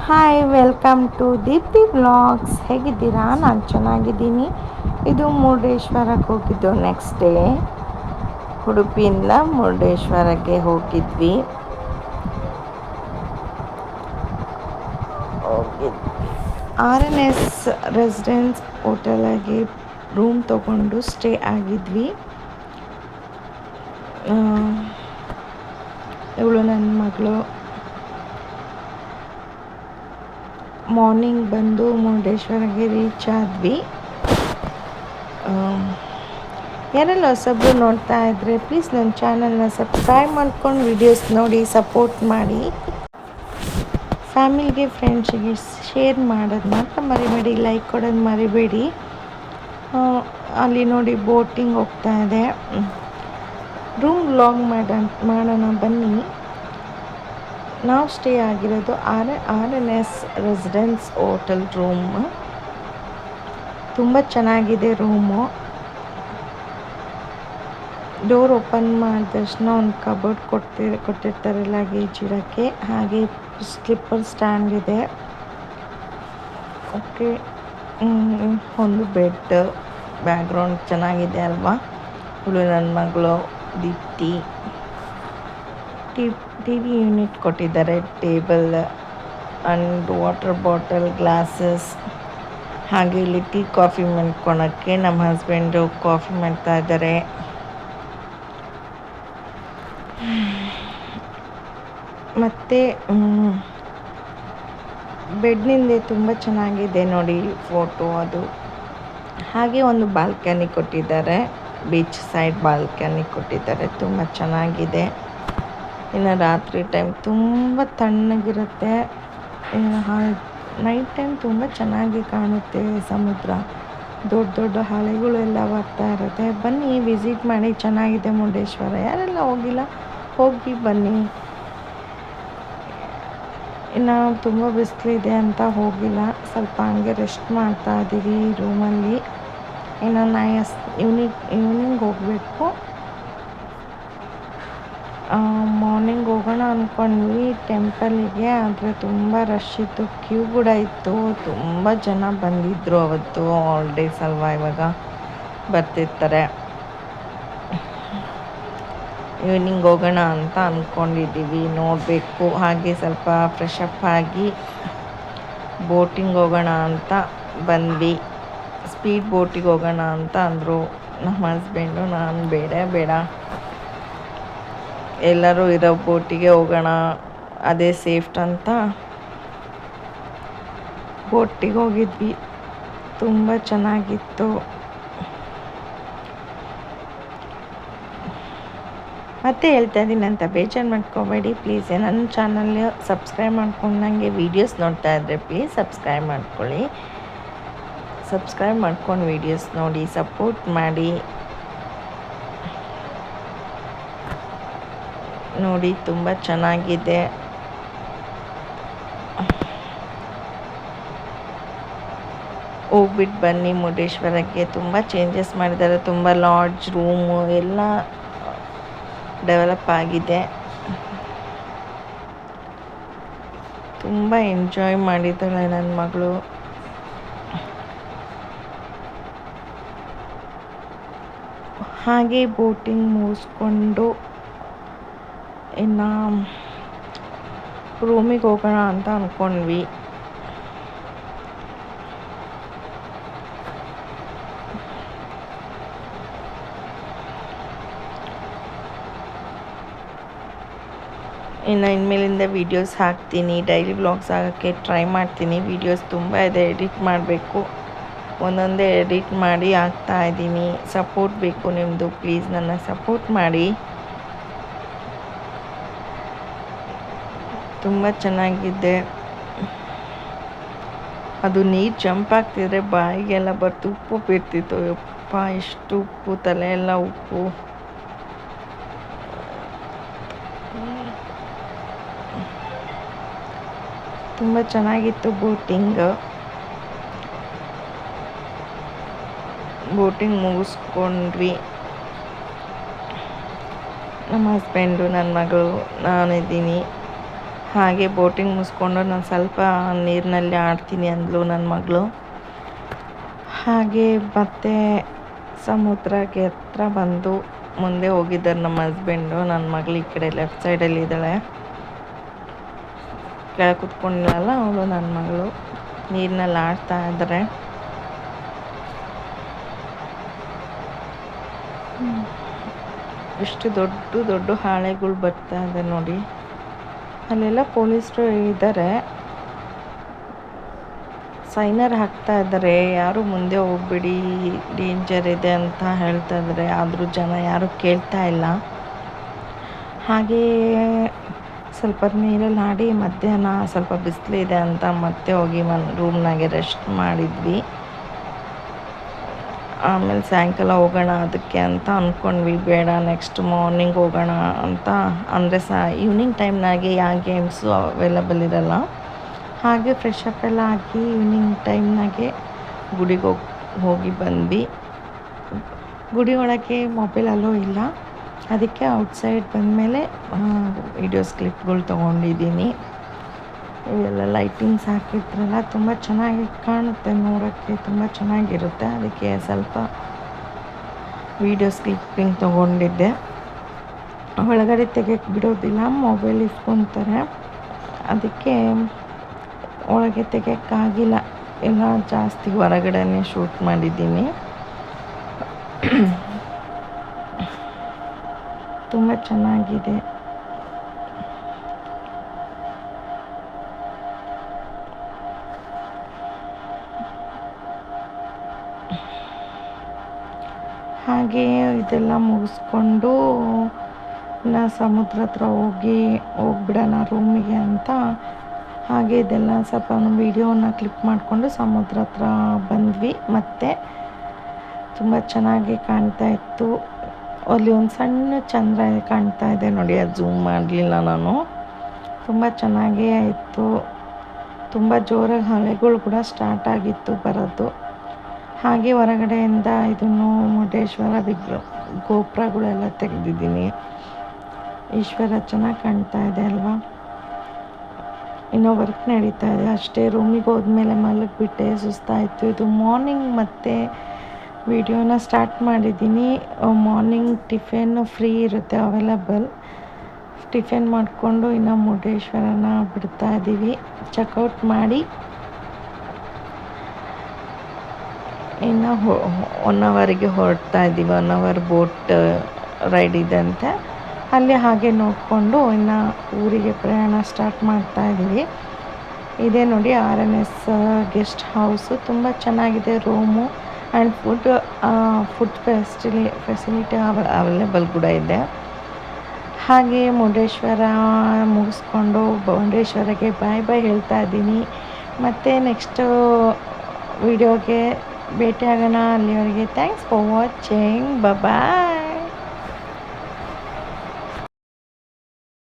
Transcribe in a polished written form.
Hi welcome to Deepti vlogs. ಹೇಗಿದ್ದೀರಾ? ನಾನು ಚೆನ್ನಾಗಿದ್ದೀನಿ. ಇದು ಮುರುಡೇಶ್ವರಕ್ಕೆ ಹೋಗಿದ್ದು ನೆಕ್ಸ್ಟ್ ಡೇ. ಉಡುಪಿಯಿಂದ ಮುರುಡೇಶ್ವರಕ್ಕೆ ಹೋಗಿದ್ವಿ. RNS ರೆಸಿಡೆನ್ಸ್ ಹೋಟೆಲಾಗಿ ರೂಮ್ ತೊಗೊಂಡು ಸ್ಟೇ ಆಗಿದ್ವಿ. ಇವಳು ನನ್ನ ಮಗಳು. ಮಾರ್ನಿಂಗ್ ಬಂದು ಮುರುಡೇಶ್ವರಕ್ಕೆ ರೀಚ್ ಆದ್ವಿ. ಯಾರೆಲ್ಲ ಹೊಸಬ್ರು ನೋಡ್ತಾ ಇದ್ದರೆ ಪ್ಲೀಸ್ ನನ್ನ ಚಾನಲ್ನ ಸಬ್ಸ್ಕ್ರೈಬ್ ಮಾಡ್ಕೊಂಡು ವಿಡಿಯೋಸ್ ನೋಡಿ ಸಪೋರ್ಟ್ ಮಾಡಿ. ಫ್ಯಾಮಿಲಿಗೆ ಫ್ರೆಂಡ್ಸಿಗೆ ಶೇರ್ ಮಾಡೋದು ಮಾತ್ರ ಮರಿಬೇಡಿ, ಲೈಕ್ ಕೊಡೋದು ಮರಿಬೇಡಿ. ಅಲ್ಲಿ ನೋಡಿ ಬೋಟಿಂಗ್ ಹೋಗ್ತಾ ಇದೆ. ರೂಮ್ ವ್ಲಾಗ್ ಮಾಡೋಣ ಬನ್ನಿ. ನಾವು ಸ್ಟೇ ಆಗಿರೋದು RNS ರೆಸಿಡೆನ್ಸ್ ಹೋಟೆಲ್ ರೂಮ್. ತುಂಬ ಚೆನ್ನಾಗಿದೆ ರೂಮು. ಡೋರ್ ಓಪನ್ ಮಾಡಿದ ತಕ್ಷಣ ಒಂದು ಕಬೋರ್ಡ್ ಕೊಟ್ಟಿರ್ತಾರೆ ಲಗೇಜ್ ಇರೋಕ್ಕೆ. ಹಾಗೆ ಸ್ಲಿಪ್ಪರ್ ಸ್ಟ್ಯಾಂಡ್ ಇದೆ. ಓಕೆ, ಒಂದು ಬೆಡ್. ಬ್ಯಾಕ್ಗ್ರೌಂಡ್ ಚೆನ್ನಾಗಿದೆ ಅಲ್ವಾ? ಇವಳು ನನ್ನ ಮಗಳು ದೀಪ್ತಿ. TV ಯೂನಿಟ್ ಕೊಟ್ಟಿದ್ದಾರೆ, table and water bottle, glasses. ಹಾಗೆ ಇಲ್ಲಿ ಟೀ ಕಾಫಿ ಮಾಡ್ಕೊಳಕ್ಕೆ ನಮ್ಮ ಹಸ್ಬೆಂಡು ಕಾಫಿ ಮಾಡ್ತಾ ಇದ್ದಾರೆ. ಮತ್ತು ಬೆಡ್ನಿಂದೆ ತುಂಬ ಚೆನ್ನಾಗಿದೆ ನೋಡಿ ಫೋಟೋ ಅದು. ಹಾಗೆ ಒಂದು ಬಾಲ್ಕನಿ ಕೊಟ್ಟಿದ್ದಾರೆ, ಬೀಚ್ ಸೈಡ್ ಬಾಲ್ಕನಿ ಕೊಟ್ಟಿದ್ದಾರೆ, ತುಂಬ ಚೆನ್ನಾಗಿದೆ. ಇನ್ನು ರಾತ್ರಿ ಟೈಮ್ ತುಂಬ ತಣ್ಣಗಿರುತ್ತೆ. ನೈಟ್ ಟೈಮ್ ತುಂಬ ಚೆನ್ನಾಗಿ ಕಾಣುತ್ತೆ ಸಮುದ್ರ. ದೊಡ್ಡ ದೊಡ್ಡ ಅಲೆಗಳೆಲ್ಲ ಬರ್ತಾ ಇರುತ್ತೆ. ಬನ್ನಿ ವಿಸಿಟ್ ಮಾಡಿ, ಚೆನ್ನಾಗಿದೆ ಮುರುಡೇಶ್ವರ. ಯಾರೆಲ್ಲ ಹೋಗಿಲ್ಲ ಹೋಗಿ ಬನ್ನಿ. ಇನ್ನು ತುಂಬ ಬಿಸಿಲಿದೆ ಅಂತ ಹೋಗಿಲ್ಲ, ಸ್ವಲ್ಪ ಹಂಗೆ ರೆಸ್ಟ್ ಮಾಡ್ತಾ ಇದ್ದೀವಿ ರೂಮಲ್ಲಿ. ಇನ್ನು ಈವ್ನಿಂಗ್ ಹೋಗಬೇಕು. ಮಾರ್ನಿಂಗ್ ಹೋಗೋಣ ಅಂದ್ಕೊಂಡ್ವಿ ಟೆಂಪಲಿಗೆ, ಆದರೆ ತುಂಬ ರಶ್ ಇತ್ತು, ಕ್ಯೂ ಕೂಡ ಇತ್ತು. ತುಂಬ ಜನ ಬಂದಿದ್ದರು ಅವತ್ತು. ಹಾಲಿಡೇಸ್ ಅಲ್ವಾ, ಇವಾಗ ಬರ್ತಿರ್ತಾರೆ. ಈವ್ನಿಂಗ್ ಹೋಗೋಣ ಅಂತ ಅಂದ್ಕೊಂಡಿದ್ದೀವಿ, ನೋಡಬೇಕು. ಹಾಗೆ ಸ್ವಲ್ಪ ಫ್ರೆಶ್ ಅಪ್ ಆಗಿ ಬೋಟಿಂಗ್ ಹೋಗೋಣ ಅಂತ ಬಂದ್ವಿ. ಸ್ಪೀಡ್ ಬೋಟಿಗೆ ಹೋಗೋಣ ಅಂತ ಅಂದರು ನಮ್ಮ ಹಸ್ಬೆಂಡು. ನಾನು ಬೇಡ, ಎಲ್ಲರೂ ಇರೋ ಬೋಟಿಗೆ ಹೋಗೋಣ, ಅದೇ ಸೇಫ್ಟ್ ಅಂತ ಬೋಟಿಗೆ ಹೋಗಿದ್ವಿ. ತುಂಬ ಚೆನ್ನಾಗಿತ್ತು. ಮತ್ತೆ ಹೇಳ್ತಾ ಇದ್ದೀನಿ ಅಂತ ಬೇಜಾರು ಮಾಡ್ಕೋಬೇಡಿ ಪ್ಲೀಸ್. ನನ್ನ ಚಾನಲ್ ಸಬ್ಸ್ಕ್ರೈಬ್ ಮಾಡ್ಕೊಂಡು ನನಗೆ ವೀಡಿಯೋಸ್ ನೋಡ್ತಾ ಇದ್ದರೆ ಪ್ಲೀಸ್ ಸಬ್ಸ್ಕ್ರೈಬ್ ಮಾಡ್ಕೊಳ್ಳಿ. ಸಬ್ಸ್ಕ್ರೈಬ್ ಮಾಡ್ಕೊಂಡು ವೀಡಿಯೋಸ್ ನೋಡಿ ಸಪೋರ್ಟ್ ಮಾಡಿ. ನೋಡಿ ತುಂಬ ಚೆನ್ನಾಗಿದೆ. ಹೋಗ್ಬಿಟ್ಟು ಬನ್ನಿ ಮುರುಡೇಶ್ವರಕ್ಕೆ. ತುಂಬ ಚೇಂಜಸ್ ಮಾಡಿದ್ದಾರೆ, ತುಂಬ ಲಾಡ್ಜ್, ರೂಮು ಎಲ್ಲ ಡೆವಲಪ್ ಆಗಿದೆ. ತುಂಬ ಎಂಜಾಯ್ ಮಾಡಿದ್ದಾಳೆ ನನ್ನ ಮಗಳು. ಹಾಗೆ ಬೋಟಿಂಗ್ ಮುಗಿಸ್ಕೊಂಡು ಇನ್ನು ರೂಮಿಗೆ ಹೋಗೋಣ ಅಂತ ಅಂದ್ಕೊಂಡ್ವಿ. ಇನ್ಮೇಲಿಂದ ವೀಡಿಯೋಸ್ ಹಾಕ್ತೀನಿ, ಡೈಲಿ ವ್ಲಾಗ್ಸ್ ಆಗೋಕ್ಕೆ ಟ್ರೈ ಮಾಡ್ತೀನಿ. ವೀಡಿಯೋಸ್ ತುಂಬ ಇದೆ, ಎಡಿಟ್ ಮಾಡಬೇಕು. ಒಂದೊಂದೇ ಎಡಿಟ್ ಮಾಡಿ ಹಾಕ್ತಾಯಿದ್ದೀನಿ. ಸಪೋರ್ಟ್ ಬೇಕು ನಿಮ್ಮದು, ಪ್ಲೀಸ್ ನನ್ನ ಸಪೋರ್ಟ್ ಮಾಡಿ. ತುಂಬ ಚೆನ್ನಾಗಿದೆ. ಅದು ನೀರು ಜಂಪ್ ಆಗ್ತಿದ್ರೆ ಬಾಯಿಗೆಲ್ಲ ಬರ್ತು, ಉಪ್ಪು ಬಿಡ್ತಿತ್ತು. ಯಪ್ಪ, ಎಷ್ಟು ಉಪ್ಪು, ತಲೆ ಎಲ್ಲ ಉಪ್ಪು. ತುಂಬ ಚೆನ್ನಾಗಿತ್ತು ಬೋಟಿಂಗ್ ಮುಗಿಸ್ಕೊಂಡ್ವಿ. ನಮ್ಮ ಹಸ್ಬೆಂಡು, ನನ್ನ ಮಗಳು, ನಾನಿದ್ದೀನಿ. ಹಾಗೆ ಬೋಟಿಂಗ್ ಮುಗಿಸ್ಕೊಂಡು ನಾನು ಸ್ವಲ್ಪ ನೀರಿನಲ್ಲಿ ಆಡ್ತೀನಿ ಅಂದಳು ನನ್ನ ಮಗಳು. ಹಾಗೆ ಮತ್ತೆ ಸಮುದ್ರಕ್ಕೆ ಹತ್ರ ಬಂದು ಮುಂದೆ ಹೋಗಿದ್ದಾರೆ ನಮ್ಮ ಹಸ್ಬೆಂಡು. ನನ್ನ ಮಗಳು ಈ ಕಡೆ ಲೆಫ್ಟ್ ಸೈಡಲ್ಲಿ ಇದ್ದಾಳೆ, ಕೆಳಗೆ ಕೂತ್ಕೊಂಡಿಲ್ಲಲ್ಲ ಅವಳು ನನ್ನ ಮಗಳು. ನೀರಿನಲ್ಲಿ ಆಡ್ತಾ ಇದ್ದಾರೆ. ಎಷ್ಟು ದೊಡ್ಡ ದೊಡ್ಡ ಹಾಳೆಗಳು ಬರ್ತಾ ಇದೆ ನೋಡಿ. ಅಲ್ಲೆಲ್ಲ ಪೊಲೀಸರು ಇದ್ದಾರೆ, ಸೈನರ್ ಹಾಕ್ತಾ ಇದ್ದಾರೆ, ಯಾರು ಮುಂದೆ ಹೋಗ್ಬಿಡಿ ಡೇಂಜರ್ ಇದೆ ಅಂತ ಹೇಳ್ತಾ ಇದ್ದಾರೆ. ಆದರೂ ಜನ ಯಾರು ಕೇಳ್ತಾ ಇಲ್ಲ. ಹಾಗೇ ಸ್ವಲ್ಪ ನೀರಲ್ಲಿ ಆಡಿ ಮಧ್ಯಾಹ್ನ ಸ್ವಲ್ಪ ಬಿಸಿಲಿದೆ ಅಂತ ಮತ್ತೆ ಹೋಗಿ ರೂಮ್ನಾಗೆ ರೆಸ್ಟ್ ಮಾಡಿದ್ವಿ. ಆಮೇಲೆ ಸಾಯಂಕಾಲ ಹೋಗೋಣ ಅದಕ್ಕೆ ಅಂತ ಅಂದ್ಕೊಂಡ್ವಿ. ಬೇಡ ನೆಕ್ಸ್ಟ್ ಮಾರ್ನಿಂಗ್ ಹೋಗೋಣ ಅಂತ. ಅಂದರೆ ಈವ್ನಿಂಗ್ ಟೈಮ್ನಾಗೆ ಯಾವ ಗೇಮ್ಸು ಅವೈಲಬಲ್ ಇರಲ್ಲ. ಹಾಗೆ ಫ್ರೆಶ್ ಅಪ್ ಎಲ್ಲ ಆಗಿ ಈವ್ನಿಂಗ್ ಟೈಮ್ನಾಗೆ ಗುಡಿಗೆ ಹೋಗಿ ಬಂದ್ವಿ. ಗುಡಿ ಒಳಗೆ ಮೊಬೈಲ್ ಅಲೋ ಇಲ್ಲ, ಅದಕ್ಕೆ ಔಟ್ಸೈಡ್ ಬಂದಮೇಲೆ ವೀಡಿಯೋಸ್ ಕ್ಲಿಪ್ಗಳು ತೊಗೊಂಡಿದ್ದೀನಿ. ಇವೆಲ್ಲ ಲೈಟಿಂಗ್ಸ್ ಹಾಕಿದ್ರಲ್ಲ ತುಂಬ ಚೆನ್ನಾಗಿ ಕಾಣುತ್ತೆ, ನೋಡೋಕ್ಕೆ ತುಂಬ ಚೆನ್ನಾಗಿರುತ್ತೆ. ಅದಕ್ಕೆ ಸ್ವಲ್ಪ ವೀಡಿಯೋಸ್ ಕ್ಲಿಪ್ಪಿಂಗ್ ತೊಗೊಂಡಿದ್ದೆ. ಒಳಗಡೆ ತೆಗೆಯಕ್ಕೆ ಬಿಡೋದಿಲ್ಲ, ಮೊಬೈಲ್ ಇಸ್ಕೊತಾರೆ. ಅದಕ್ಕೆ ಒಳಗೆ ತೆಗೆಯೋಕ್ಕಾಗಿಲ್ಲ, ಎಲ್ಲ ಜಾಸ್ತಿ ಹೊರಗಡೆನೇ ಶೂಟ್ ಮಾಡಿದ್ದೀನಿ. ತುಂಬ ಚೆನ್ನಾಗಿದೆ. ಹಾಗೆ ಇದೆಲ್ಲ ಮುಗಿಸ್ಕೊಂಡು ನಾ ಸಮುದ್ರ ಹತ್ರ ಹೋಗ್ಬಿಡೋಣ ರೂಮಿಗೆ ಅಂತ. ಹಾಗೆ ಇದೆಲ್ಲ ಸ್ವಲ್ಪ ವೀಡಿಯೋನ ಕ್ಲಿಪ್ ಮಾಡಿಕೊಂಡು ಸಮುದ್ರ ಹತ್ರ ಬಂದ್ವಿ. ಮತ್ತು ತುಂಬ ಚೆನ್ನಾಗಿ ಕಾಣ್ತಾ ಇತ್ತು. ಅಲ್ಲಿ ಒಂದು ಸಣ್ಣ ಚಂದ್ರ ಕಾಣ್ತಾ ಇದೆ ನೋಡಿ, ಅದು ಝೂಮ್ ಮಾಡಲಿಲ್ಲ ನಾನು. ತುಂಬ ಚೆನ್ನಾಗೇ ಇತ್ತು. ತುಂಬ ಜೋರಾಗಿ ಅಲೆಗಳು ಕೂಡ ಸ್ಟಾರ್ಟ್ ಆಗಿತ್ತು ಬರೋದು. ಹಾಗೆ ಹೊರಗಡೆಯಿಂದ ಇದನ್ನು ಮುರುಡೇಶ್ವರ ಗೋಪುರಗಳೆಲ್ಲ ತೆಗೆದಿದ್ದೀನಿ. ಈಶ್ವರ ಚೆನ್ನಾಗಿ ಕಾಣ್ತಾ ಇದೆ ಅಲ್ವಾ. ಇನ್ನೂ ವರ್ಕ್ ನಡೀತಾ ಇದೆ ಅಷ್ಟೇ. ರೂಮಿಗೆ ಹೋದ್ಮೇಲೆ ಮಲಗಿಬಿಟ್ಟೆ, ಸುಸ್ತಾಯಿತು. ಇದು ಮಾರ್ನಿಂಗ್ ಮತ್ತೆ ವಿಡಿಯೋನ ಸ್ಟಾರ್ಟ್ ಮಾಡಿದ್ದೀನಿ. ಮಾರ್ನಿಂಗ್ ಟಿಫಿನ್ನು ಫ್ರೀ ಇರುತ್ತೆ ಅವೈಲಬಲ್. ಟಿಫಿನ್ ಮಾಡಿಕೊಂಡು ಇನ್ನು ಮುರುಡೇಶ್ವರನ ಬಿಡ್ತಾ ಇದ್ದೀವಿ. ಚೆಕ್ಔಟ್ ಮಾಡಿ ಇನ್ನು 1 ಅವರಿಗೆ ಹೊರಡ್ತಾ ಇದ್ದೀವಿ. 1 ಅವರ್ ಬೋಟ್ ರೈಡ್ ಇದೆ ಅಂತೆ. ಅಲ್ಲಿ ಹಾಗೆ ನೋಡಿಕೊಂಡು ಇನ್ನು ಊರಿಗೆ ಪ್ರಯಾಣ ಸ್ಟಾರ್ಟ್ ಮಾಡ್ತಾ ಇದ್ದೀವಿ. ಇದೇ ನೋಡಿ RNS ಗೆಸ್ಟ್ ಹೌಸು. ತುಂಬ ಚೆನ್ನಾಗಿದೆ room and food facility available ಕೂಡ ಇದೆ. ಹಾಗೆ ಮುರುಡೇಶ್ವರ ಮುಗಿಸ್ಕೊಂಡು ಮುರುಡೇಶ್ವರಕ್ಕೆ ಬಾಯ್ ಹೇಳ್ತಾ ಇದ್ದೀನಿ. ಮತ್ತು ನೆಕ್ಸ್ಟು ವಿಡಿಯೋಗೆ ಭೇಟಿಯಾಗೋಣ. ಅಲ್ಲಿವರೆಗೆ ಥ್ಯಾಂಕ್ಸ್ ಫಾರ್ ವಾಚಿಂಗ್. ಬಾಯ್.